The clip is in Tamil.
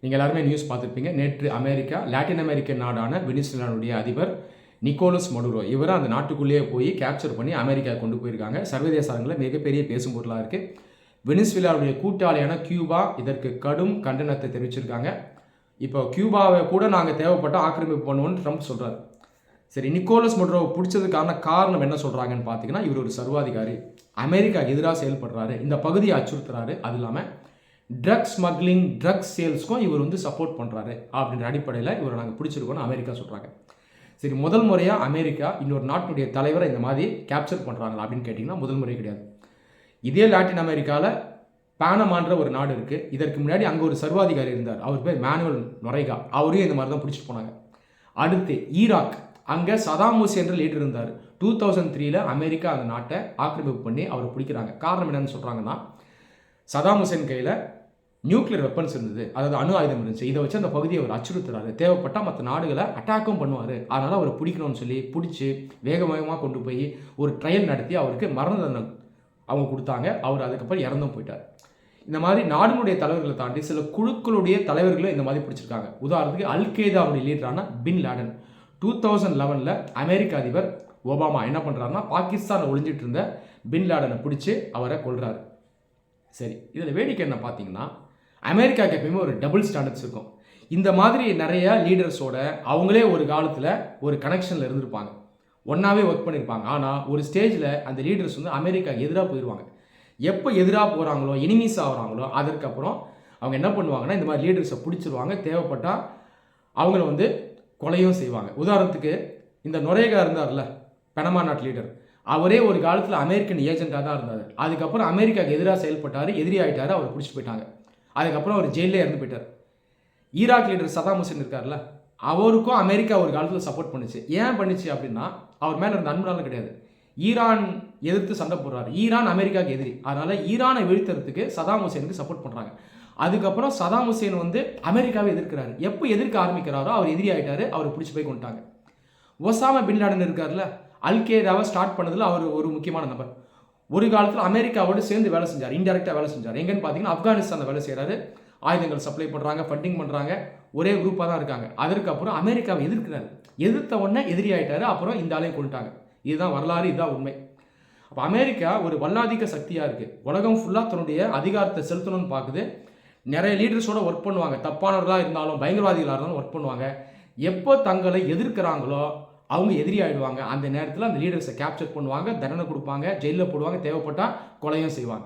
நீங்கள் எல்லாருமே நியூஸ் பார்த்துருப்பீங்க. நேற்று லாட்டின் அமெரிக்க நாடான வெனிசுலாவுடைய அதிபர் நிக்கோலஸ் மடுரோ இவரை அந்த நாட்டுக்குள்ளேயே போய் கேப்சர் பண்ணி அமெரிக்கா கொண்டு போயிருக்காங்க. சர்வதேச அரங்கில் மிகப்பெரிய பேசும் பொருளாக இருக்குது. வெனிசுலாவுடைய கூட்டாளியான கியூபா இதற்கு கடும் கண்டனத்தை தெரிவிச்சிருக்காங்க. இப்போ கியூபாவை கூட நாங்கள் தேவைப்பட்ட ஆக்கிரமிப்பு பண்ணுவோம்னு ட்ரம்ப் சொல்கிறார். சரி, நிக்கோலஸ் மடுரோவை பிடிச்சதுக்கான காரணம் என்ன சொல்கிறாங்கன்னு பார்த்தீங்கன்னா, இவர் ஒரு சர்வாதிகாரி, அமெரிக்காவுக்கு எதிராக செயல்படுறாரு, இந்த பகுதியை அச்சுறுத்துறாரு, அது இல்லாமல் ட்ரக்ஸ் ஸ்மக்லிங், ட்ரக்ஸ் சேல்ஸ்க்கும் இவர் சப்போர்ட் பண்ணுறாரு அப்படின்ற அடிப்படையில் இவரை நாங்கள் பிடிச்சிருக்கோன்னு அமெரிக்கா சொல்கிறாங்க. சரி, முதல் முறையாக அமெரிக்கா இன்னொரு நாட்டினுடைய தலைவரை இந்த மாதிரி கேப்சர் பண்ணுறாங்களா அப்படின்னு கேட்டிங்கன்னா முதல் முறை கிடையாது. இதே லாட்டின் அமெரிக்காவில் பானமான்ற ஒரு நாடு இருக்குது. இதற்கு முன்னாடி அங்கே ஒரு சர்வாதிகாரி இருந்தார், அவர் பேர் மேனுவல் நொரைகா, அவரையும் இந்த மாதிரி தான் பிடிச்சிட்டு போனாங்க. அடுத்து ஈராக், அங்கே சதாம் ஹுசேன் என்ற லீடர் இருந்தார். 2003 அமெரிக்கா அந்த நாட்டை ஆக்கிரமிப்பு பண்ணி அவரை பிடிக்கிறாங்க. காரணம் என்னன்னு சொல்கிறாங்கன்னா, சதாம் ஹுசேன் கையில் நியூக்ளியர் வெப்பன்ஸ் இருந்தது, அதாவது அணு ஆயுதம் இருந்துச்சு. இதை வச்சு அந்த பகுதியை அவர் அச்சுறுத்துறாரு, தேவைப்பட்டால் மற்ற நாடுகளை அட்டாக்கும் பண்ணுவார். அதனால் அவர் பிடிக்கணும்னு சொல்லி பிடிச்சி வேகமாக கொண்டு போய் ஒரு ட்ரையல் நடத்தி அவருக்கு மரண தண்டனை அவங்க கொடுத்தாங்க. அவர் அதுக்கப்புறம் இறந்தும் போயிட்டார். இந்த மாதிரி நாடுகளுடைய தலைவர்களை தாண்டி சில குழுக்களுடைய தலைவர்களும் இந்த மாதிரி பிடிச்சிருக்காங்க. உதாரணத்துக்கு அல்கேதாவுடைய லீடரான பின் லாடன் 2011 அமெரிக்க அதிபர் ஒபாமா என்ன பண்ணுறாருன்னா, பாகிஸ்தானில் ஒளிஞ்சிட்டு இருந்த பின் லாடனை பிடிச்சி அவரை கொள்கிறாரு. சரி, இதில் வேடிக்கை என்ன பார்த்தீங்கன்னா, அமெரிக்காவுக்கு எப்பயுமே ஒரு டபுள் ஸ்டாண்டர்ட்ஸ் இருக்கும். இந்த மாதிரி நிறைய லீடர்ஸோட அவங்களே ஒரு காலத்தில் ஒரு கனெக்ஷனில் இருந்திருப்பாங்க, ஒன்றாவே ஒர்க் பண்ணியிருப்பாங்க. ஆனால் ஒரு ஸ்டேஜில் அந்த லீடர்ஸ் அமெரிக்காவுக்கு எதிராக போயிடுவாங்க. எப்போ எதிராக போகிறாங்களோ, எனிமீஸ் ஆகிறாங்களோ, அதற்கப்புறம் அவங்க என்ன பண்ணுவாங்கன்னா, இந்த மாதிரி லீடர்ஸை பிடிச்சிருவாங்க, தேவைப்பட்டால் அவங்கள கொலையும் செய்வாங்க. உதாரணத்துக்கு இந்த நொரேகா இருந்தார்ல, பனமா நாட்டு லீடர், அவரே ஒரு காலத்தில் அமெரிக்கன் ஏஜென்ட்டாக தான் இருந்தார். அதுக்கப்புறம் அமெரிக்காவுக்கு எதிராக செயல்பட்டார், எதிரி ஆகிட்டார், அவர் பிடிச்சி போயிட்டாங்க. அதுக்கப்புறம் அவர் ஜெயிலே இறந்து போயிட்டார். ஈராக் லீடர் சதாம் ஹுசேன் இருக்கார்ல, அவருக்கும் அமெரிக்கா ஒரு காலத்தில் சப்போர்ட் பண்ணிச்சு. ஏன் பண்ணிச்சு அப்படின்னா, அவர் மேலே இருந்த அன்புனாலும் கிடையாது, ஈரான் எதிர்த்து சண்டை போடுறாரு, ஈரான் அமெரிக்காவுக்கு எதிரி, அதனால் ஈரானை வீழ்த்துறதுக்கு சதாம் ஹுசேனுக்கு சப்போர்ட் பண்ணுறாங்க. அதுக்கப்புறம் சதாம் ஹுசேன் அமெரிக்காவை எதிர்க்கிறாரு. எப்போ எதிர்க்க ஆரம்பிக்கிறாரோ அவர் எதிரி ஆகிட்டாரு, அவர் பிடிச்சி போய் கொண்டுட்டாங்க. ஒசாமா பின் லாடன் இருக்கார்ல, அல்கேதாவை ஸ்டார்ட் பண்ணதில் அவர் ஒரு முக்கியமான நபர். ஒரு காலத்தில் அமெரிக்காவோடு சேர்ந்து வேலை செஞ்சார், இன்டெரக்டாக வேலை செஞ்சார். எங்கன்னு பார்த்தீங்கன்னா, ஆப்கானிஸ்தானில் வேலை செய்கிறாரு, ஆயுதங்கள் சப்ளை பண்ணுறாங்க, ஃபண்டிங் பண்ணுறாங்க, ஒரே குரூப்பாக தான் இருக்காங்க. அதற்கப்புறம் அமெரிக்காவை எதிர்க்கிறாரு, எதிர்த்த உடனே எதிரி ஆகிட்டாரு, அப்புறம் இந்த ஆளையும் கொண்டுட்டாங்க. இதுதான் வரலாறு, இதுதான் உண்மை. அப்போ அமெரிக்கா ஒரு வல்லாதிக்க சக்தியாக இருக்குது, உலகம் ஃபுல்லாக தன்னுடைய அதிகாரத்தை செலுத்தணும்னு பார்க்குது. நிறைய லீடர்ஸோட ஒர்க் பண்ணுவாங்க, தப்பானவர்களாக இருந்தாலும் பயங்கரவாதிகளாக இருந்தாலும் ஒர்க் பண்ணுவாங்க. எப்போ தங்களை எதிர்க்கிறாங்களோ அவங்க எதிரி ஆகிடுவாங்க. அந்த நேரத்தில் அந்த லீடர்ஸை கேப்சர் பண்ணுவாங்க, தண்டனை கொடுப்பாங்க, ஜெயிலில் போடுவாங்க, தேவைப்பட்டால் கொலையும் செய்வாங்க.